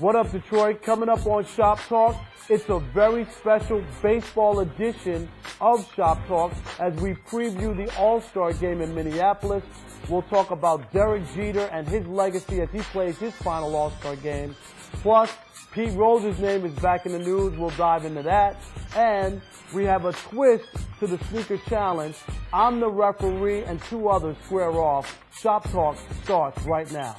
What up, Detroit? Coming up on Shop Talk, it's a very special baseball edition of Shop Talk as we preview the All-Star game in Minneapolis. We'll talk about Derek Jeter and his legacy as he plays his final All-Star game. Plus, Pete Rose's name is back in the news. We'll dive into that. And we have a twist to the Sneaker Challenge. I'm the referee and two others square off. Shop Talk starts right now.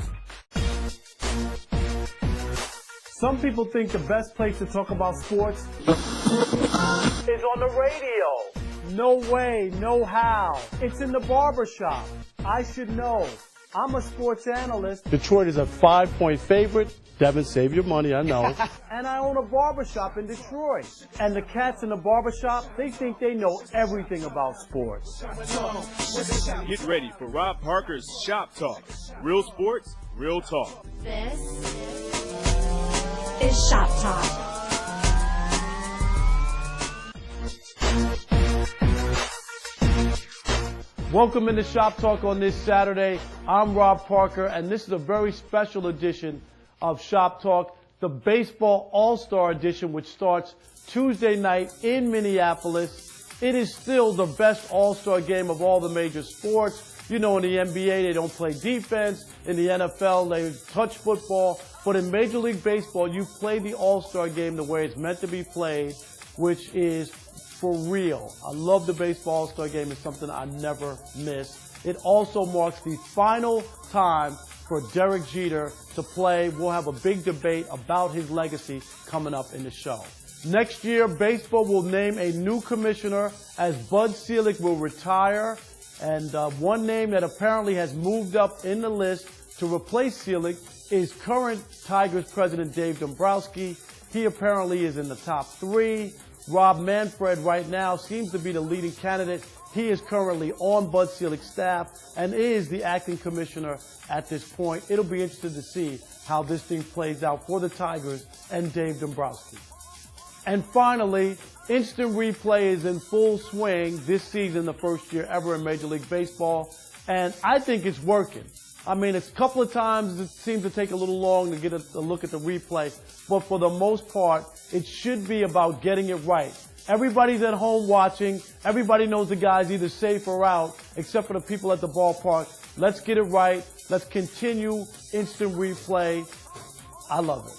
Some people think the best place to talk about sports is on the radio. No way, no how. It's in the barbershop. I should know. I'm a sports analyst. Detroit is a 5-point favorite. Devin, save your money, I know. And I own a barbershop in Detroit. And the cats in the barbershop, they think they know everything about sports. Get ready for Rob Parker's Shop Talk. Real sports, real talk. This is Shop Talk. Welcome into Shop Talk on this Saturday. I'm Rob Parker, and this is a very special edition of Shop Talk, the Baseball All-Star Edition, which starts Tuesday night in Minneapolis. It is still the best All-Star game of all the major sports. You know, in the NBA, they don't play defense. In the NFL, they touch football. But in Major League Baseball, you play the All-Star game the way it's meant to be played, which is for real. I love the Baseball All-Star game. It's something I never miss. It also marks the final time for Derek Jeter to play. We'll have a big debate about his legacy coming up in the show. Next year, baseball will name a new commissioner as Bud Selig will retire. And one name that apparently has moved up in the list to replace Selig is current Tigers president Dave Dombrowski. He apparently is in the top 3. Rob Manfred right now seems to be the leading candidate. He is currently on Bud Selig's staff and is the acting commissioner at this point. It'll be interesting to see how this thing plays out for the Tigers and Dave Dombrowski. And finally, instant replay is in full swing this season, the first year ever in Major League Baseball, and I think it's working. I mean, it's a couple of times it seems to take a little long to get a look at the replay, but for the most part, it should be about getting it right. Everybody's at home watching. Everybody knows the guy's either safe or out, except for the people at the ballpark. Let's get it right. Let's continue instant replay. I love it.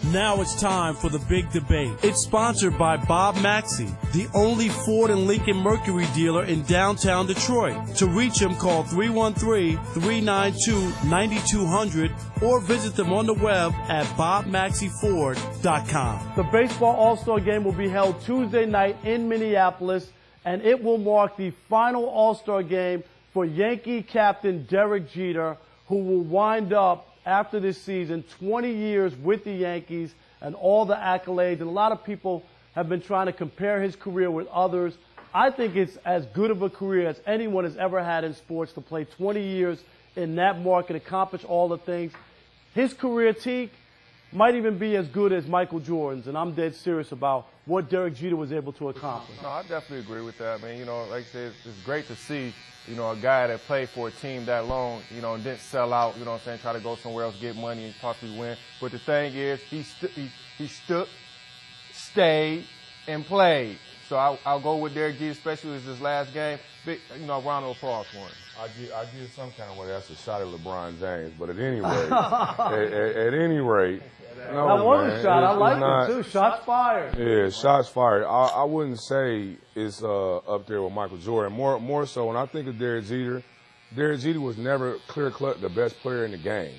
Now it's time for the big debate. It's sponsored by Bob Maxey, the only Ford and Lincoln Mercury dealer in downtown Detroit. To reach him, call 313-392-9200 or visit them on the web at bobmaxeyford.com. The Baseball All-Star Game will be held Tuesday night in Minneapolis, and it will mark the final All-Star Game for Yankee captain Derek Jeter, who will wind up after this season, 20 years with the Yankees and all the accolades. And a lot of people have been trying to compare his career with others. I think it's as good of a career as anyone has ever had in sports to play 20 years in that market, accomplish all the things. His career, Teague, might even be as good as Michael Jordan's, and I'm dead serious about what Derek Jeter was able to accomplish. No, I definitely agree with that, man. You know, like I said, it's great to see, you know, a guy that played for a team that long, you know, and didn't sell out, you know what I'm saying, try to go somewhere else, get money, and possibly win. But the thing is, he stood, stayed, and played. So I'll go with Derek Jeter, especially as his last game. Big, you know, round of applause for him. I give some kind of way that's a shot at LeBron James, but at any rate, at any rate, no, that was man, a shot. I like it too. Shots fired. Yeah, shots fired. I wouldn't say it's up there with Michael Jordan. More so, when I think of Derek Jeter was never clear-cut the best player in the game.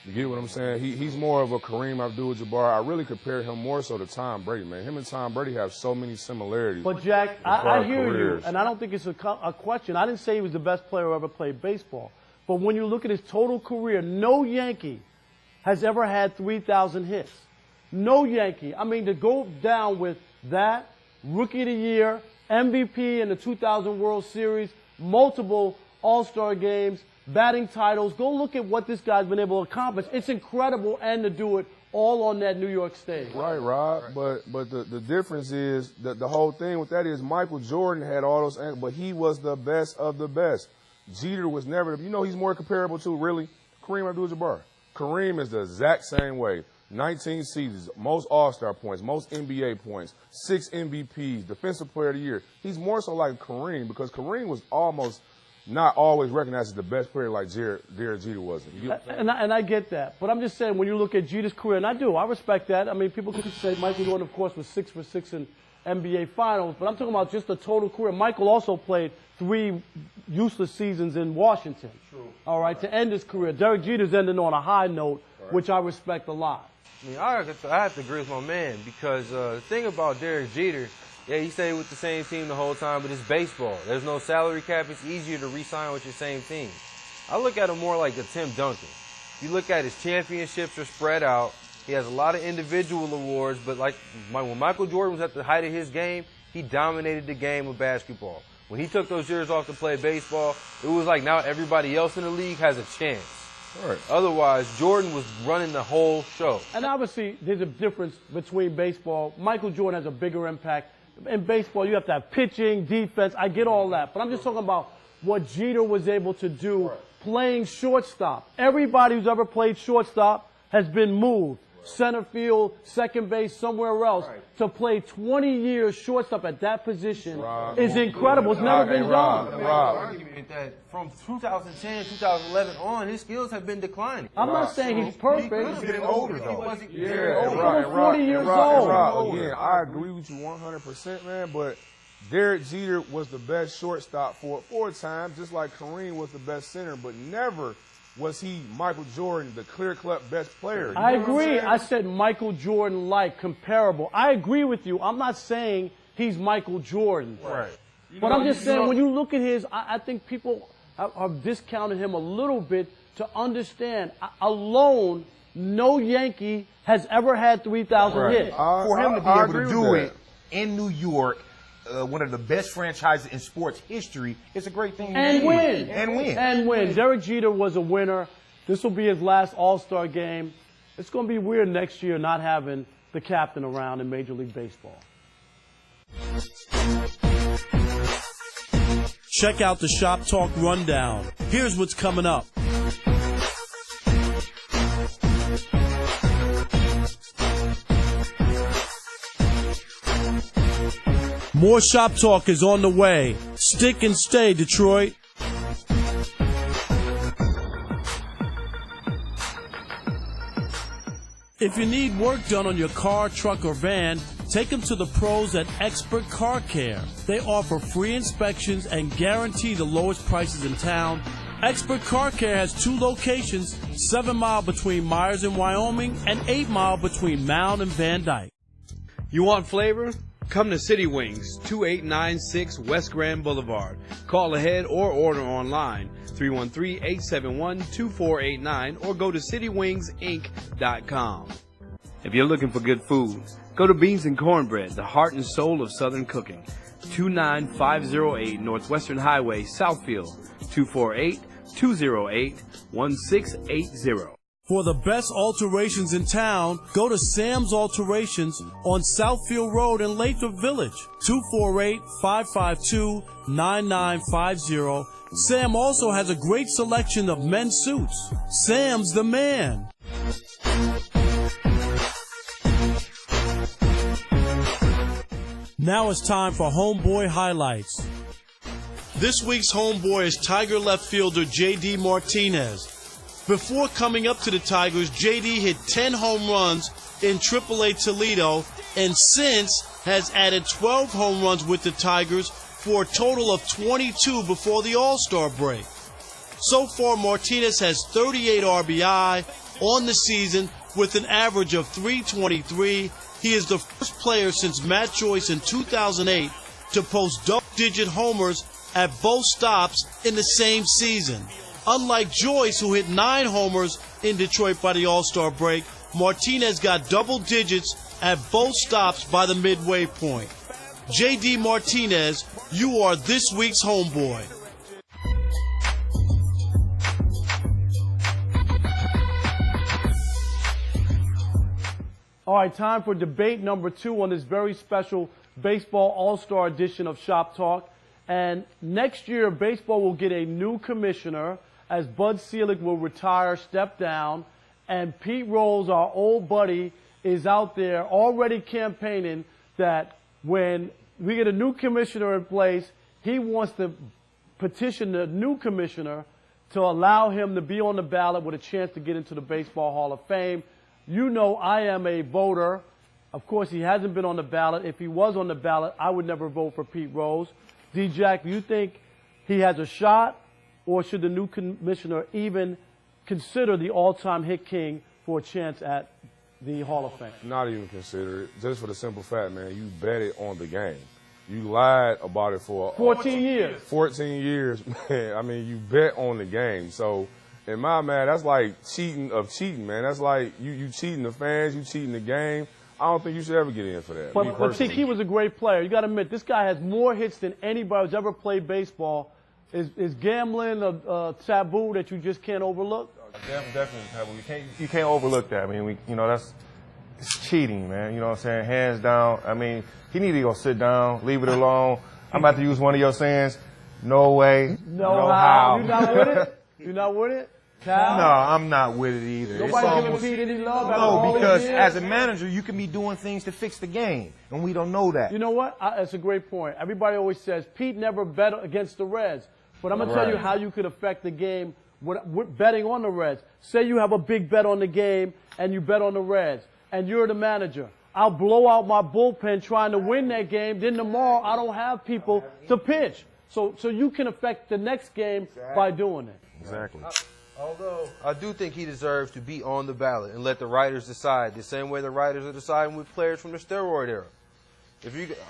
You get what I'm saying? He's more of a Kareem Abdul-Jabbar. I really compare him more so to Tom Brady, man. Him and Tom Brady have so many similarities. But, Jack, I hear careers. you, and I don't think it's a question. I didn't say he was the best player who ever played baseball. But when you look at his total career, no Yankee has ever had 3,000 hits. No Yankee. I mean, to go down with that, Rookie of the Year, MVP in the 2000 World Series, multiple All-Star games, batting titles. Go look at what this guy's been able to accomplish. It's incredible, and to do it all on that New York stage. Right, Rob. But the difference is that the whole thing with that is Michael Jordan had all those, but he was the best of the best. Jeter was never, you know, he's more comparable to really Kareem Abdul-Jabbar. Kareem is the exact same way. 19 seasons, most All-Star points, most NBA points, 6 MVPs, Defensive Player of the Year. He's more so like Kareem because Kareem was almost not always recognized as the best player like Derek Jeter wasn't. And I get that. But I'm just saying, when you look at Jeter's career, and I respect that. I mean, people could say Michael Jordan, of course, was 6 for 6 in NBA Finals, but I'm talking about just the total career. Michael also played 3 useless seasons in Washington. True. All right, to end his career. Derek Jeter's ending on a high note, which I respect a lot. I mean, I have to agree with my man because the thing about Derek Jeter, yeah, he stayed with the same team the whole time, but it's baseball. There's no salary cap. It's easier to re-sign with your same team. I look at him more like a Tim Duncan. You look at his championships are spread out. He has a lot of individual awards, but like when Michael Jordan was at the height of his game, he dominated the game of basketball. When he took those years off to play baseball, it was like now everybody else in the league has a chance. Right. Otherwise, Jordan was running the whole show. And obviously, there's a difference between baseball. Michael Jordan has a bigger impact. In baseball, you have to have pitching, defense. I get all that. But I'm just talking about what Jeter was able to do playing shortstop. Everybody who's ever played shortstop has been moved. Center field, second base, somewhere else. To play 20 years shortstop at that position is incredible. It's never been done. Argument that from 2010, 2011 on, his skills have been declining. I'm not saying he's perfect. He's getting older, though. He's 40 years old. Again, I agree with you 100%, man, but Derek Jeter was the best shortstop for a time, just like Kareem was the best center, but never was he Michael Jordan, the clear-cut best player. I agree. I said Michael Jordan-like, comparable. I agree with you. I'm not saying he's Michael Jordan. Right. But I'm just saying, when you look at his, I think people have discounted him a little bit to understand. Alone, no Yankee has ever had 3,000 hits. For him to be able to do it in New York, one of the best franchises in sports history, it's a great thing. And win. And win. And win. Derek Jeter was a winner. This will be his last All-Star game. It's going to be weird next year not having the captain around in Major League Baseball. Check out the Shop Talk Rundown. Here's what's coming up. More Shop Talk is on the way. Stick and stay, Detroit. If you need work done on your car, truck, or van, take them to the pros at Expert Car Care. They offer free inspections and guarantee the lowest prices in town. Expert Car Care has 2 locations, 7 Mile between Myers and Wyoming and 8 Mile between Mound and Van Dyke. You want flavor? Come to City Wings, 2896 West Grand Boulevard. Call ahead or order online, 313-871-2489, or go to citywingsinc.com. If you're looking for good food, go to Beans and Cornbread, the heart and soul of Southern cooking. 29508 Northwestern Highway, Southfield, 248-208-1680. For the best alterations in town, go to Sam's Alterations on Southfield Road in Lathrop Village, 248-552-9950. Sam also has a great selection of men's suits. Sam's the man. Now it's time for Homeboy Highlights. This week's Homeboy is Tiger left fielder J.D. Martinez. Before coming up to the Tigers, J.D. hit 10 home runs in AAA Toledo and since has added 12 home runs with the Tigers for a total of 22 before the All-Star break. So far, Martinez has 38 RBI on the season with an average of .323. He is the first player since Matt Joyce in 2008 to post double-digit homers at both stops in the same season. Unlike Joyce, who hit 9 homers in Detroit by the All-Star break, Martinez got double digits at both stops by the midway point. J.D. Martinez, you are this week's homeboy. All right, time for debate number 2 on this very special Baseball All-Star edition of Shop Talk. And next year, baseball will get a new commissioner as Bud Selig will retire, step down, And Pete Rose, our old buddy, is out there already campaigning that when we get a new commissioner in place, he wants to petition the new commissioner to allow him to be on the ballot with a chance to get into the Baseball Hall of Fame. You know I am a voter. Of course, he hasn't been on the ballot. If he was on the ballot, I would never vote for Pete Rose. D-Jack, do you think he has a shot, or should the new commissioner even consider the all-time hit king for a chance at the Hall of Fame? Not even consider it, just for the simple fact, man, you bet it on the game. You lied about it for 14 years. 14 years, man. I mean, you bet on the game. So, in my mind, that's like cheating, man. That's like you cheating the fans, you cheating the game. I don't think you should ever get in for that. But see, he was a great player. You got to admit, this guy has more hits than anybody who's ever played baseball. Is gambling a taboo that you just can't overlook? Definitely taboo. You can't overlook that. I mean, it's cheating, man. You know what I'm saying? Hands down. I mean, he need to go sit down, leave it alone. I'm about to use one of your sayings. No way. No how. You not with it? You not with it? Cal? No, I'm not with it either. Nobody giving Pete any love? No, because as a manager, you can be doing things to fix the game, and we don't know that. You know what? That's a great point. Everybody always says Pete never bet against the Reds. But I'm going to tell you how you could affect the game with betting on the Reds. Say you have a big bet on the game and you bet on the Reds, and you're the manager. I'll blow out my bullpen trying to win that game. Then tomorrow I don't have people to pitch. So you can affect the next game by doing it. Exactly. Although I do think he deserves to be on the ballot and let the writers decide the same way the writers are deciding with players from the steroid era.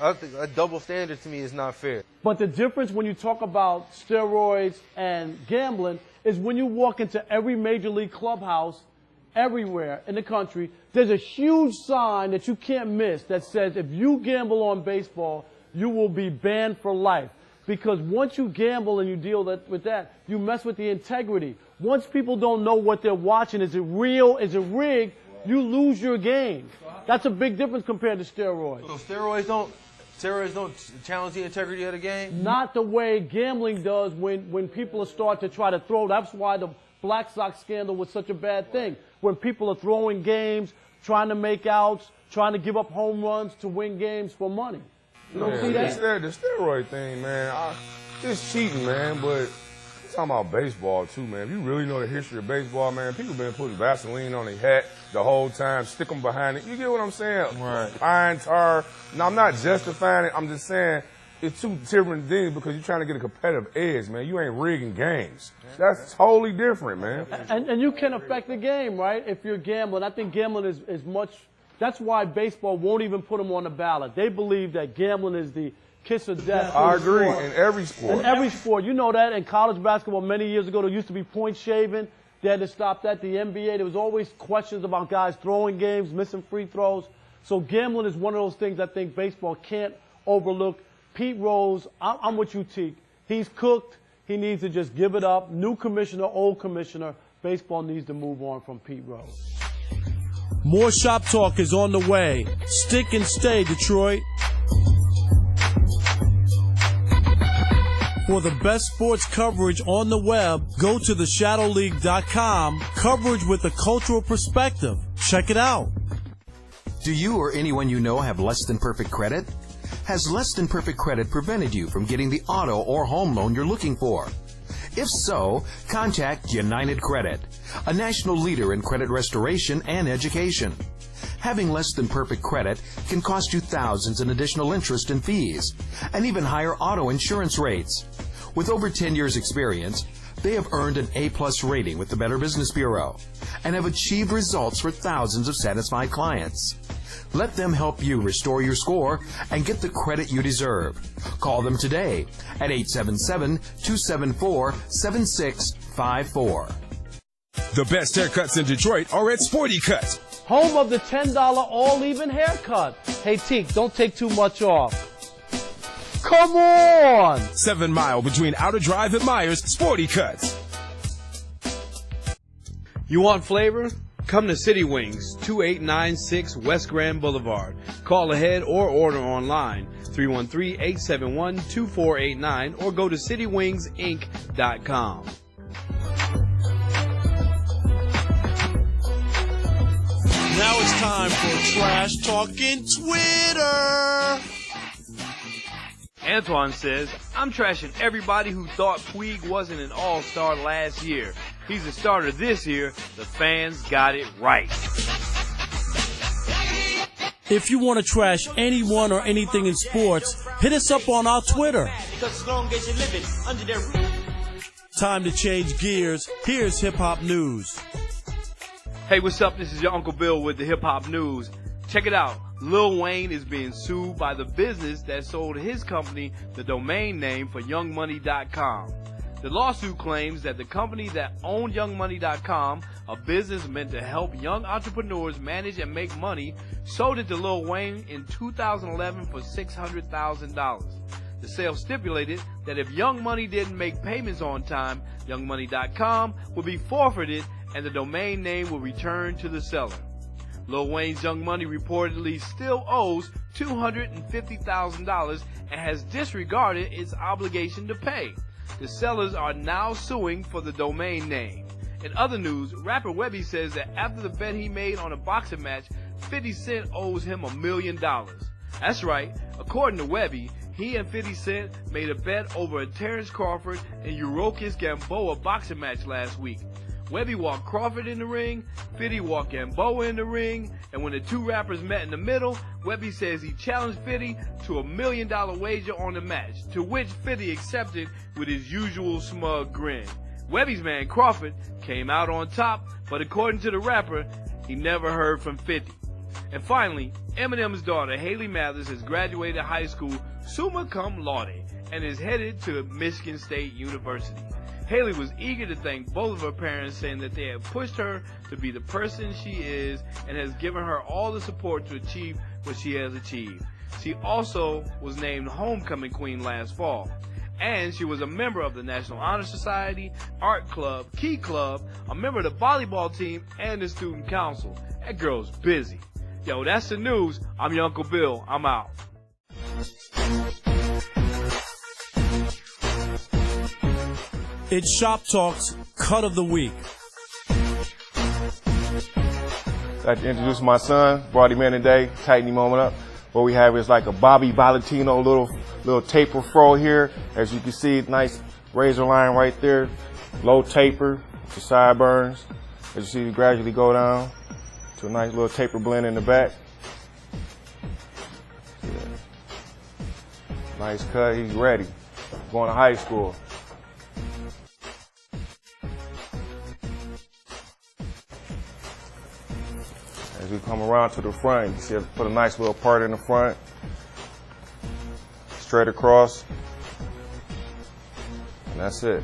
I think a double standard to me is not fair. But the difference when you talk about steroids and gambling is when you walk into every major league clubhouse everywhere in the country, there's a huge sign that you can't miss that says if you gamble on baseball, you will be banned for life. Because once you gamble and you deal with that, you mess with the integrity. Once people don't know what they're watching, is it real, is it rigged, you lose your game. That's a big difference compared to steroids. So steroids don't challenge the integrity of the game? Not the way gambling does when people start to try to throw. That's why the Black Sox scandal was such a bad thing. When people are throwing games, trying to make outs, trying to give up home runs to win games for money. You don't see that? The steroid thing, man, it's cheating, man, but talking about baseball, too, man. If you really know the history of baseball, man, people been putting Vaseline on their hat the whole time, stick them behind it. You get what I'm saying? Right. Iron tar. Now, I'm not justifying it. I'm just saying it's two different things because you're trying to get a competitive edge, man. You ain't rigging games. That's totally different, man. And you can affect the game, right, if you're gambling. I think gambling is much – that's why baseball won't even put them on the ballot. They believe that gambling is the kiss of death. I agree. In every sport. In every sport. You know that in college basketball many years ago, there used to be point shaving. They had to stop that. The NBA, there was always questions about guys throwing games, missing free throws. So gambling is one of those things I think baseball can't overlook. Pete Rose, I'm with you, Teak. He's cooked. He needs to just give it up. New commissioner, old commissioner. Baseball needs to move on from Pete Rose. More Shop Talk is on the way. Stick and stay, Detroit. For the best sports coverage on the web, go to theshadowleague.com. Coverage with a cultural perspective. Check it out. Do you or anyone you know have less than perfect credit? Has less than perfect credit prevented you from getting the auto or home loan you're looking for? If so, contact United Credit, a national leader in credit restoration and education. Having less than perfect credit can cost you thousands in additional interest and fees, and even higher auto insurance rates. With over 10 years' experience, they have earned an A+ rating with the Better Business Bureau and have achieved results for thousands of satisfied clients. Let them help you restore your score and get the credit you deserve. Call them today at 877-274-7654. The best haircuts in Detroit are at Sporty Cut. Home of the $10 all-even haircut. Hey, Teak, don't take too much off. Come on! 7 Mile between Outer Drive and Myers, Sporty Cuts. You want flavor? Come to City Wings, 2896 West Grand Boulevard. Call ahead or order online, 313-871-2489, or go to citywingsinc.com. time for Trash Talking Twitter. Antoine says, I'm trashing everybody who thought Puig wasn't an all-star last year. He's a starter this year. The fans got it right. If you want to trash anyone or anything in sports, hit us up on our Twitter. Time to change gears. Here's Hip Hop News. Hey, what's up? This is your Uncle Bill with the Hip Hop News. Check it out. Lil Wayne is being sued by the business that sold his company the domain name for YoungMoney.com. The lawsuit claims that the company that owned YoungMoney.com, a business meant to help young entrepreneurs manage and make money, sold it to Lil Wayne in 2011 for $600,000. The sale stipulated that if Young Money didn't make payments on time, YoungMoney.com would be forfeited and the domain name would return to the seller. Lil Wayne's Young Money reportedly still owes $250,000 and has disregarded its obligation to pay. The sellers are now suing for the domain name. In other news, rapper Webby says that after the bet he made on a boxing match, 50 Cent owes him $1 million. That's right. According to Webby, he and 50 Cent made a bet over a Terrence Crawford and Yurokis Gamboa boxing match last week. Webby walked Crawford in the ring, 50 walked Gamboa in the ring, and when the two rappers met in the middle, Webby says he challenged 50 to $1 million wager on the match, to which 50 accepted with his usual smug grin. Webby's man Crawford came out on top, but according to the rapper, he never heard from 50. And finally, Eminem's daughter Haley Mathers has graduated high school summa cum laude and is headed to Michigan State University. Haley was eager to thank both of her parents, saying that they have pushed her to be the person she is and has given her all the support to achieve what she has achieved. She also was named Homecoming Queen last fall. And she was a member of the National Honor Society, Art Club, Key Club, a member of the volleyball team, and the Student Council. That girl's busy. Yo, that's the news. I'm your Uncle Bill. I'm out. It's Shop Talk's Cut of the Week. I'd like to introduce my son, brought him in today, tighten him on up. What we have is like a Bobby Valentino little taper fro here. As you can see, nice razor line right there, low taper, the sideburns. As you see, it gradually go down to a nice little taper blend in the back. Yeah. Nice cut, he's ready. Going to high school. As we come around to the front, you see I put a nice little part in the front, straight across, and that's it.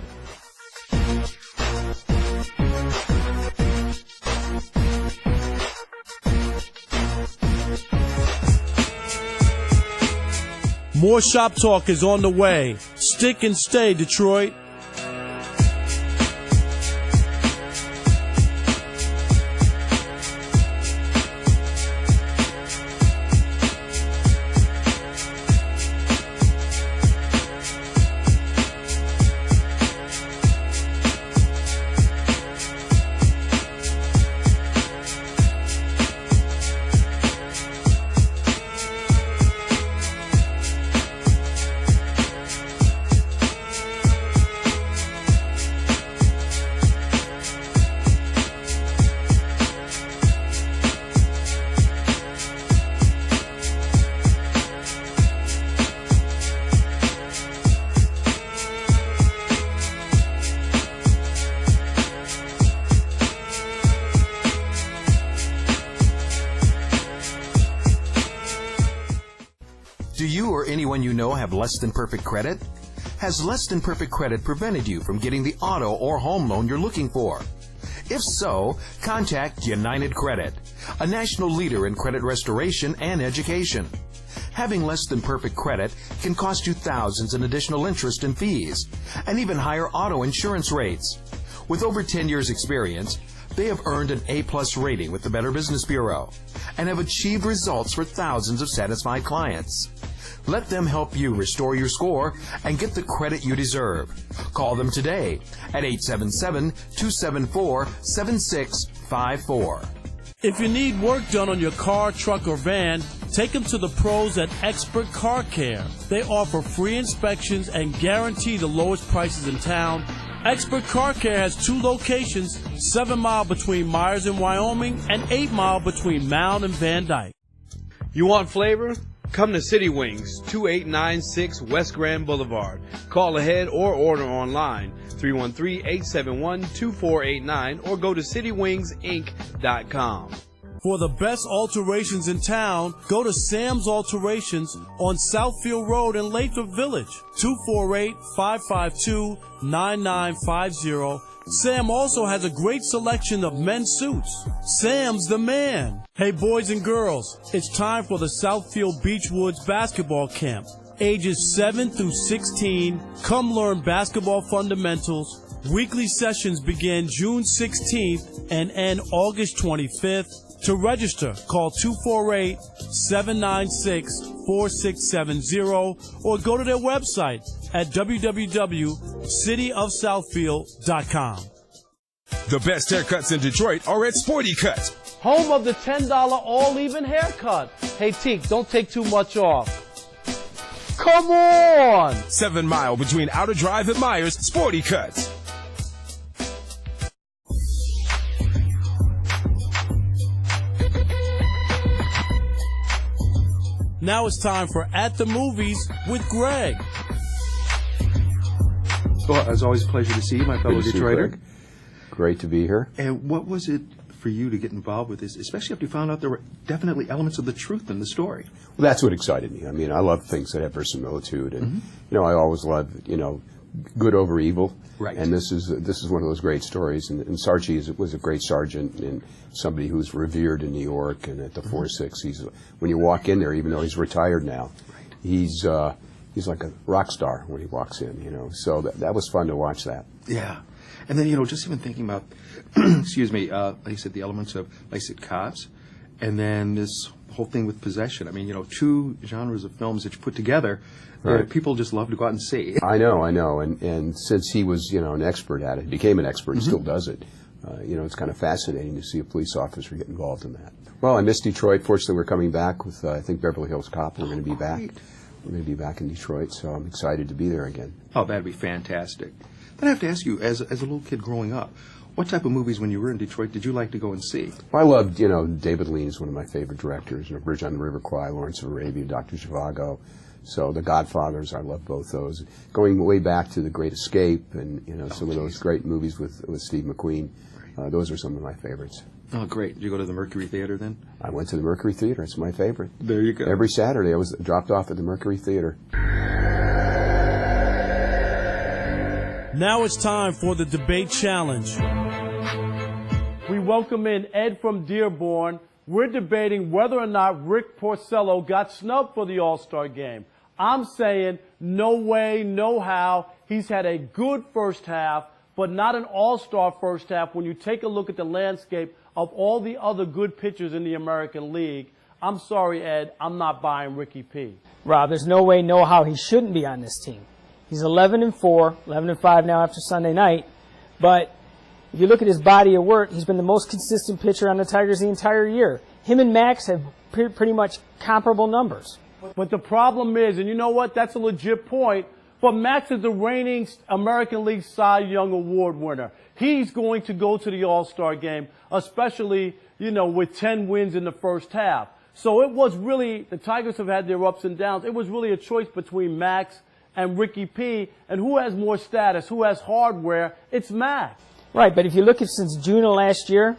More Shop Talk is on the way. Stick and stay, Detroit. Do you or anyone you know have less than perfect credit? Has less than perfect credit prevented you from getting the auto or home loan you're looking for? If so, contact United Credit, a national leader in credit restoration and education. Having less than perfect credit can cost you thousands in additional interest and fees, and even higher auto insurance rates. With over 10 years experience, they have earned an A+ rating with the Better Business Bureau and have achieved results for thousands of satisfied clients. Let them help you restore your score and get the credit you deserve. Call them today at 877-274-7654. If you need work done on your car, truck, or van, take them to the pros at Expert Car Care. They offer free inspections and guarantee the lowest prices in town. Expert Car Care has 2 locations, 7 Mile between Myers and Wyoming and 8 Mile between Mound and Van Dyke. You want flavor? Come to City Wings, 2896 West Grand Boulevard. Call ahead or order online, 313-871-2489, or go to citywingsinc.com. For the best alterations in town, go to Sam's Alterations on Southfield Road in Lathrop Village, 248-552-9950. Sam also has a great selection of men's suits. Sam's the man. Hey boys and girls, it's time for the Southfield Beechwoods basketball camp. Ages 7 through 16, come learn basketball fundamentals. Weekly sessions begin June 16th and end August 25th. To register, call 248-796-4670 or go to their website at www.cityofsouthfield.com. The best haircuts in Detroit are at Sporty Cut. Home of the $10 all-even haircut. Hey, Teak, don't take too much off. Come on! 7 Mile between Outer Drive and Myers, Sporty Cut. Now it's time for At the Movies with Greg. Well, it's always a pleasure to see you, my fellow Detroiter. Great to be here. And what was it for you to get involved with this, especially after you found out there were definitely elements of the truth in the story? Well, that's what excited me. I mean, I love things that have verisimilitude, and I always loved, good over evil. Right. And this is one of those great stories. And Sarchi was a great sergeant and somebody who's revered in New York. And at the 4-6, when you walk in there, even though he's retired now, he's like a rock star when he walks in. So that was fun to watch that. Yeah. And then, just even thinking about, excuse me, like you said, the elements of, like I said, cops, and then this whole thing with possession. I mean, 2 genres of films that you put together that people just love to go out and see. I know. And since he was, an expert at it, became an expert, he still does it. It's kind of fascinating to see a police officer get involved in that. Well, I miss Detroit. Fortunately, we're coming back with, I think, Beverly Hills Cop. We're going to be back. We're going to be back in Detroit, so I'm excited to be there again. Oh, that'd be fantastic. Then I have to ask you, as a little kid growing up, what type of movies, when you were in Detroit, did you like to go and see? Well, I loved, David Lean is one of my favorite directors. Bridge on the River Kwai, Lawrence of Arabia, Dr. Zhivago. So The Godfathers, I love both those. Going way back to The Great Escape and, some of those great movies with Steve McQueen. Those are some of my favorites. Oh, great. Did you go to the Mercury Theater then? I went to the Mercury Theater. It's my favorite. There you go. Every Saturday I was dropped off at the Mercury Theater. Now it's time for the debate challenge. We welcome in Ed from Dearborn. We're debating whether or not Rick Porcello got snubbed for the All-Star game. I'm saying no way, no how. He's had a good first half, but not an all-star first half when you take a look at the landscape of all the other good pitchers in the American League. I'm sorry, Ed, I'm not buying Ricky P. Rob, there's no way, no how he shouldn't be on this team. He's 11-4, 11-5 now after Sunday night, but if you look at his body of work, he's been the most consistent pitcher on the Tigers the entire year. Him and Max have pretty much comparable numbers. But the problem is, and you know what, that's a legit point, but Max is the reigning American League Cy Young Award winner. He's going to go to the All-Star game, especially, with 10 wins in the first half. So it was really, the Tigers have had their ups and downs. It was really a choice between Max and Ricky P. And who has more status, who has hardware? It's Max. Right, but if you look at since June of last year,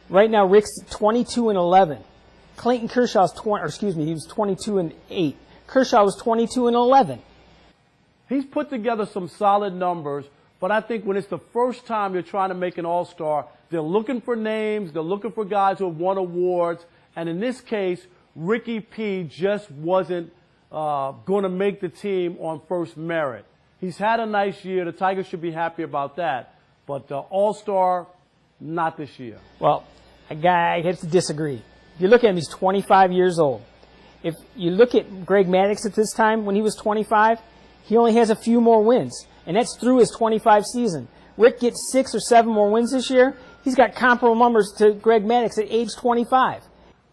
right now Rick's 22-11. Clayton Kershaw's he was 22-8. Kershaw was 22-11. He's put together some solid numbers, but I think when it's the first time you're trying to make an All-Star, they're looking for names, they're looking for guys who have won awards, and in this case, Ricky P. just wasn't going to make the team on first merit. He's had a nice year. The Tigers should be happy about that. But All-Star, not this year. Well, I have to disagree. If you look at him, he's 25 years old. If you look at Greg Maddux at this time, when he was 25, he only has a few more wins. And that's through his 25 season. Rick gets 6 or 7 more wins this year. He's got comparable numbers to Greg Maddux at age 25.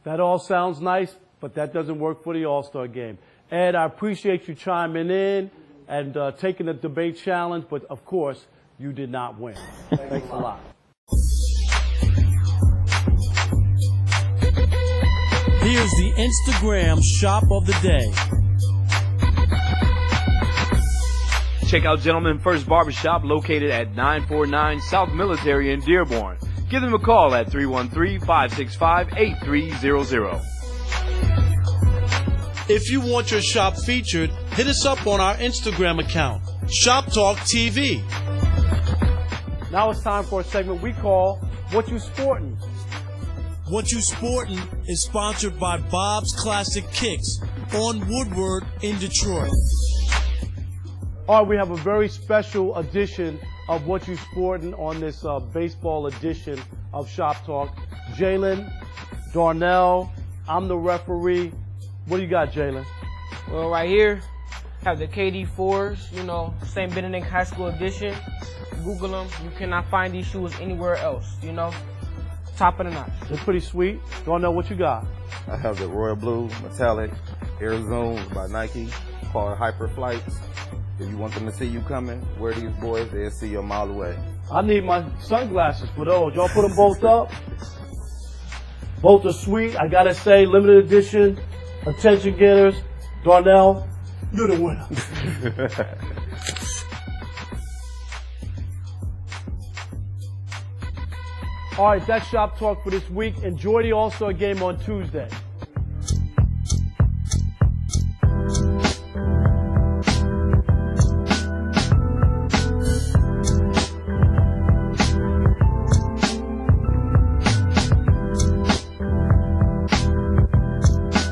That all sounds nice, but that doesn't work for the All-Star game. Ed, I appreciate you chiming in and taking the debate challenge, but of course, you did not win. Thanks a lot. Here's the Instagram shop of the day. Check out Gentleman First Barbershop located at 949 South Military in Dearborn. Give them a call at 313-565-8300. If you want your shop featured, hit us up on our Instagram account, Shoptalk TV. Now it's time for a segment we call What You Sportin'. What You Sportin' is sponsored by Bob's Classic Kicks on Woodward in Detroit. All right, we have a very special edition of What You Sportin' on this baseball edition of Shop Talk. Jalen, Darnell, I'm the referee. What do you got, Jalen? Well, right here, have the KD4s, you know, St. Benedict High School edition. Google them. You cannot find these shoes anywhere else, you know. Top of the notch. They're pretty sweet. Darnell, what you got? I have the Royal Blue Metallic Air Zoom by Nike called Hyper Flights. If you want them to see you coming, wear these boys, they'll see you a mile away. I need my sunglasses for those. Y'all put them both up? Both are sweet. I gotta say, limited edition, attention getters. Darnell, you're the winner. All right, that's Shop Talk for this week. Enjoy the All-Star game on Tuesday.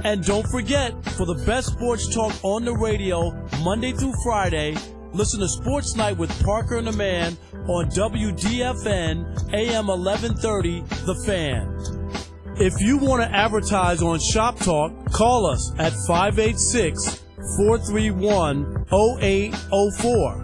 And don't forget, for the best sports talk on the radio, Monday through Friday, listen to Sports Night with Parker and the Man on WDFN AM 1130, The Fan. If you want to advertise on Shop Talk, call us at 586-431-0804.